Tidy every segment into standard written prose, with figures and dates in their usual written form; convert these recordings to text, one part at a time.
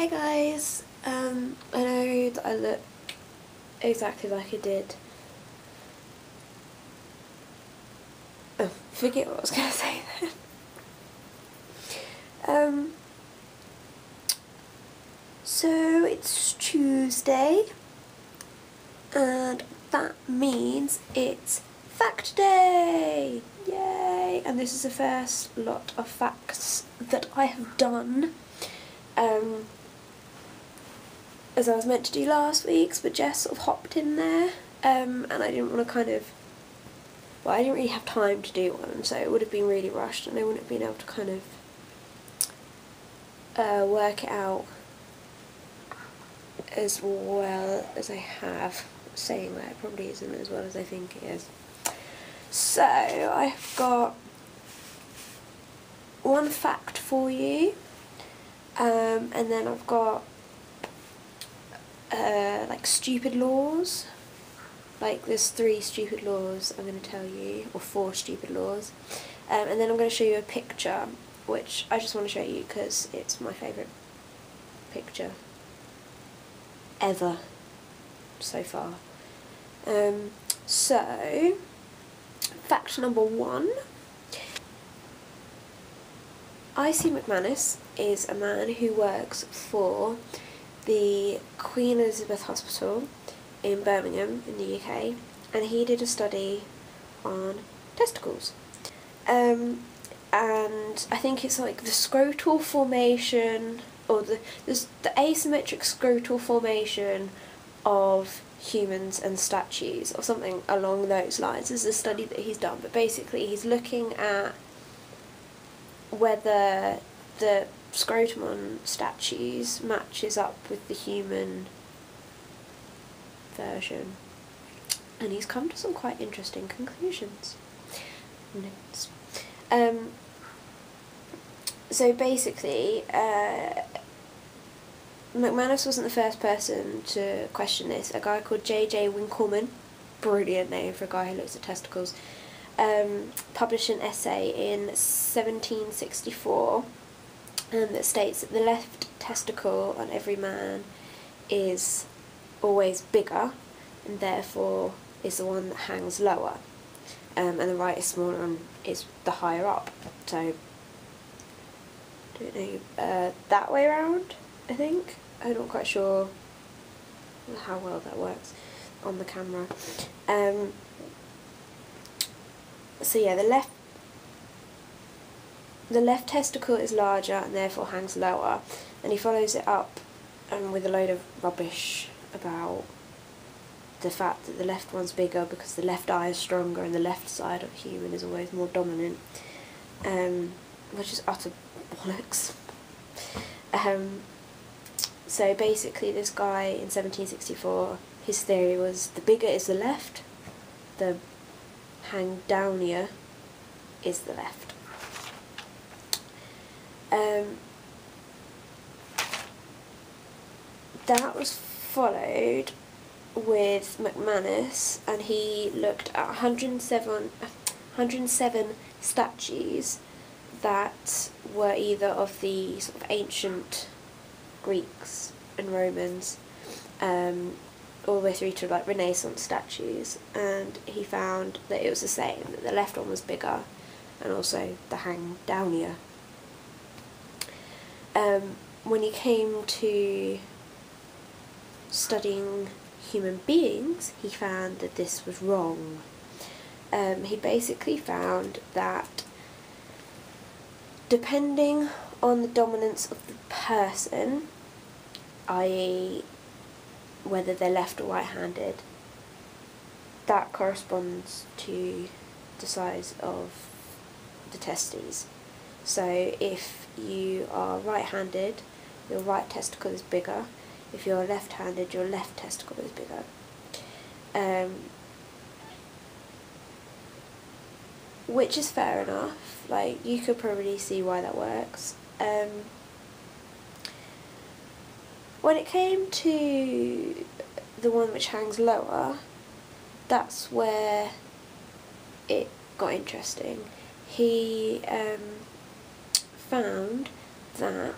Hi guys, I know that I look exactly like I did. Oh, forget what I was going to say then. So it's Tuesday, and that means it's Fact Day! Yay! And this is the first lot of facts that I have done. As I was meant to do last week's, but Jess sort of hopped in there, and I didn't want to I didn't really have time to do one, so it would have been really rushed and I wouldn't have been able to work it out as well as I have. Saying that, it probably isn't as well as I think it is. So, I've got one fact for you, and then I've got like stupid laws. Like there's 3 stupid laws I'm going to tell you, or 4 stupid laws, and then I'm going to show you a picture which I just want to show you because it's my favourite picture ever so far. So fact number 1, I.C. McManus is a man who works for the Queen Elizabeth Hospital in Birmingham in the UK, and he did a study on testicles. And I think it's like the scrotal formation, or the asymmetric scrotal formation of humans and statues, or something along those lines. This is a study that he's done, but basically he's looking at whether the scrotum on statues matches up with the human version, and he's come to some quite interesting conclusions. Notes. So basically, McManus wasn't the first person to question this. A guy called J.J. Winckelmann, brilliant name for a guy who looks at testicles, published an essay in 1764 that states that the left testicle on every man is always bigger, and therefore is the one that hangs lower, and the right is smaller and is the higher up. So, don't know, that way around, I think. I'm not quite sure how well that works on the camera. So yeah, the left testicle is larger and therefore hangs lower, and he follows it up with a load of rubbish about the fact that the left one's bigger because the left eye is stronger and the left side of a human is always more dominant, which is utter bollocks. So basically this guy in 1764, his theory was the bigger is the left, the hang downier is the left. That was followed with McManus, and he looked at 107 statues that were either of the sort of ancient Greeks and Romans, all the way through to like Renaissance statues, and he found that it was the same, that the left one was bigger and also the hang downier. When he came to studying human beings, he found that this was wrong. He basically found that depending on the dominance of the person, i.e. whether they're left or right-handed, that corresponds to the size of the testes. So if you are right-handed, your right testicle is bigger. If you're left-handed, your left testicle is bigger. Which is fair enough. Like, you could probably see why that works. When it came to the one which hangs lower, that's where it got interesting. He found that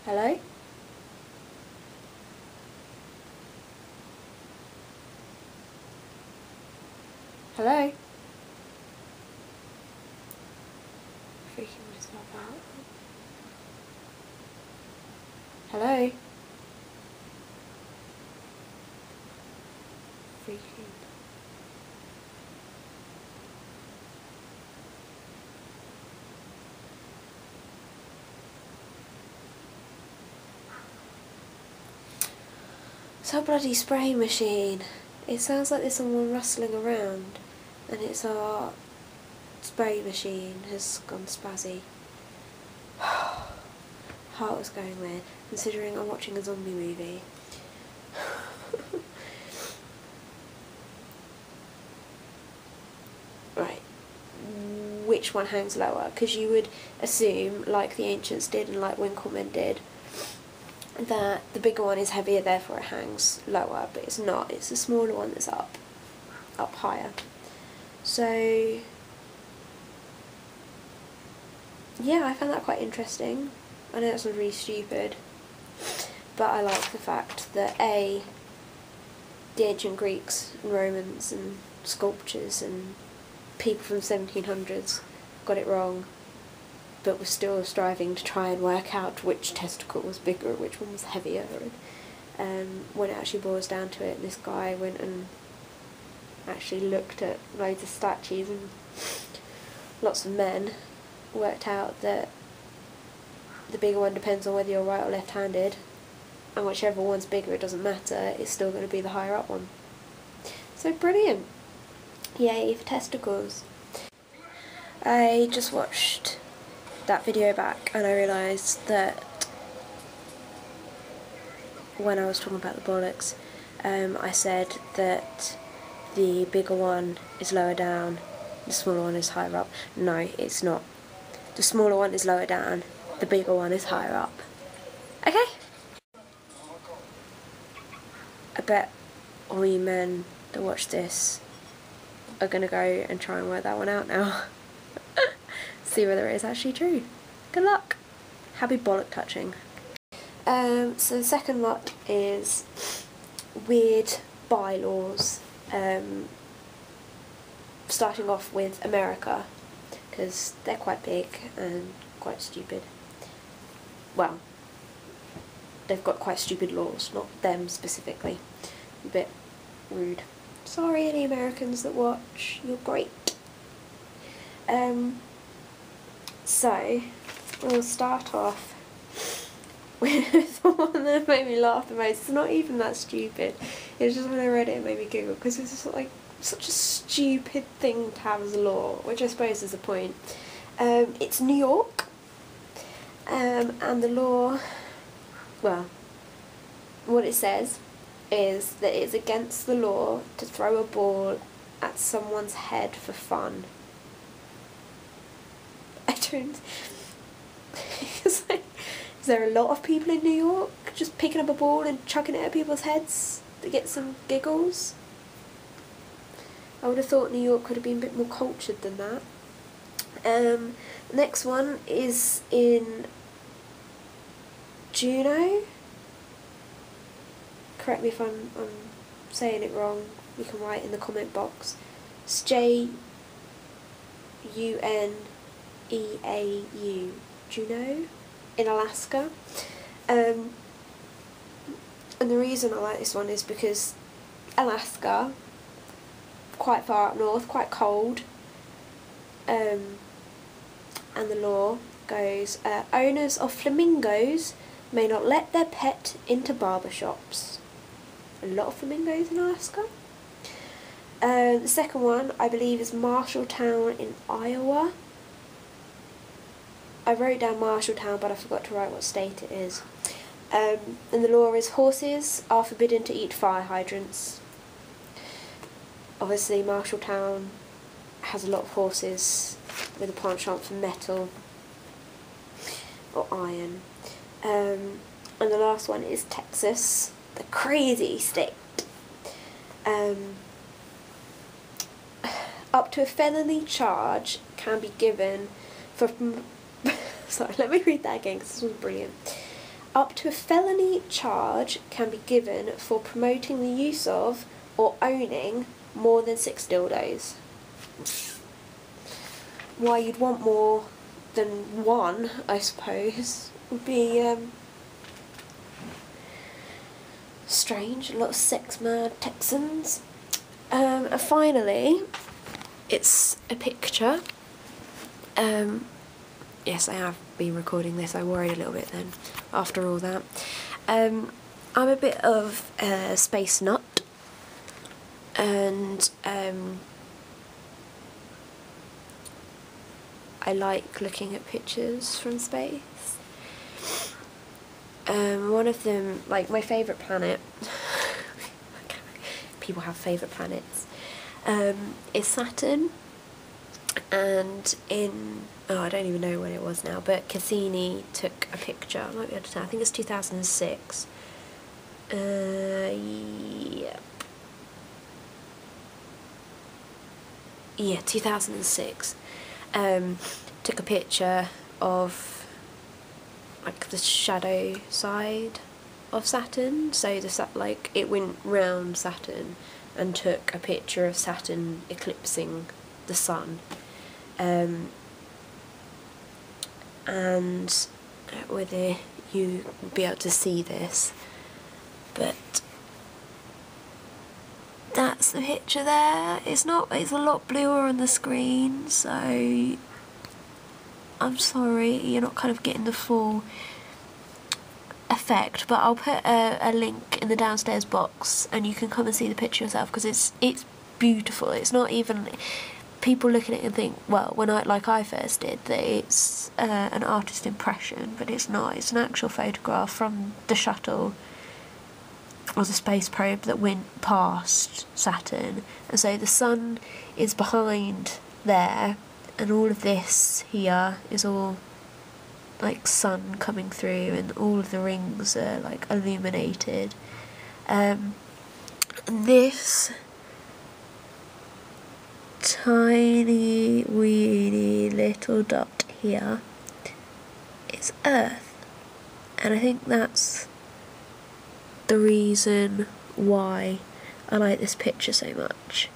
Hello? Hello? Freaking myself out. Hello? Freaking. It's our bloody spray machine. It sounds like there's someone rustling around, and it's our spray machine has gone spazzy. Heart was going weird, considering I'm watching a zombie movie. Right. Which one hangs lower? Because you would assume, like the ancients did and like Winckelmann did, that the bigger one is heavier, therefore it hangs lower, but it's not. It's the smaller one that's up higher. So yeah, I found that quite interesting. I know that's really stupid, but I like the fact that A, the ancient Greeks and Romans and sculptures and people from the 1700s got it wrong, but were still striving to try and work out which testicle was bigger, which one was heavier, and when it actually boils down to it, this guy went and actually looked at loads of statues, and lots of men worked out that the bigger one depends on whether you're right or left-handed, and whichever one's bigger, it doesn't matter, it's still going to be the higher up one. So brilliant. Yay for testicles. I just watched that video back and I realised that when I was talking about the bollocks, I said that the bigger one is lower down, the smaller one is higher up. No, it's not. The smaller one is lower down, the bigger one is higher up. Okay? I bet all you men that watch this are gonna go and try and work that one out now. See whether it is actually true. Good luck. Happy bollock touching. So the second lot is weird bylaws. Starting off with America, because they're quite big and quite stupid. Well, they've got quite stupid laws, not them specifically. A bit rude. Sorry any Americans that watch, you're great. So, we'll start off with the one that made me laugh the most. It's not even that stupid, it's just when I read it, it made me giggle, because it's just like such a stupid thing to have as a law, which I suppose is the point. It's New York, and the law, well, what it says is that it's against the law to throw a ball at someone's head for fun. I don't... It's like, is there a lot of people in New York just picking up a ball and chucking it at people's heads to get some giggles? I would have thought New York could have been a bit more cultured than that. Next one is in Juneau. Correct me if I'm saying it wrong, you can write in the comment box. It's J-U-N-E-A-U, Juneau, in Alaska. And the reason I like this one is because Alaska, quite far up north, quite cold, and the law goes, owners of flamingos may not let their pet into barber shops. A lot of flamingos in Alaska. The second one, I believe, is Marshalltown in Iowa. I wrote down Marshalltown, but I forgot to write what state it is. And the law is horses are forbidden to eat fire hydrants. Obviously, Marshalltown has a lot of horses with a penchant for metal or iron. And the last one is Texas, the crazy state. Up to a felony charge can be given for... Sorry, let me read that again because this was brilliant. Up to a felony charge can be given for promoting the use of or owning more than 6 dildos. Why you'd want more than one, I suppose, would be strange. A lot of sex mad Texans. And finally, it's a picture. Yes, I have been recording this. I worried a little bit then, after all that. I'm a bit of a space nut, and I like looking at pictures from space. One of them, like my favourite planet, people have favourite planets, is Saturn. And I don't even know when it was now, but Cassini took a picture. I might be able to tell. I think it's 2006. Yeah, 2006. Took a picture of like the shadow side of Saturn. So it went round Saturn and took a picture of Saturn eclipsing the sun. And whether you be able to see this, but that's the picture there. It's a lot bluer on the screen, so I'm sorry you're not kind of getting the full effect, but I'll put a link in the downstairs box and you can come and see the picture yourself, because it's beautiful. It's not even, people look at it and think, well, when I first did, that it's an artist impression, but it's not. It's an actual photograph from the shuttle or the space probe that went past Saturn, and so the sun is behind there, and all of this here is all like sun coming through, and all of the rings are like illuminated. This tiny weeny little dot here is Earth, and I think that's the reason why I like this picture so much,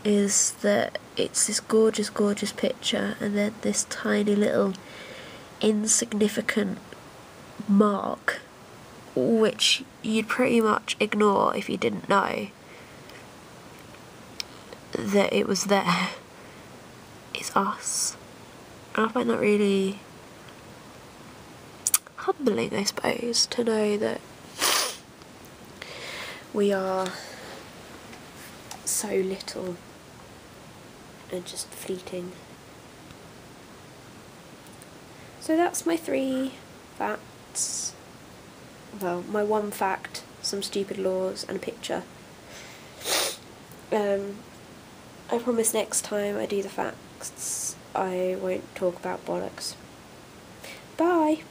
is that it's this gorgeous picture, and then this tiny little insignificant mark which you'd pretty much ignore if you didn't know that it was there. It's us. And I find that really humbling, I suppose, to know that we are so little and just fleeting. So that's my 3 facts. Well, my 1 fact, some stupid laws, and a picture. I promise next time I do the facts, I won't talk about bollocks. Bye!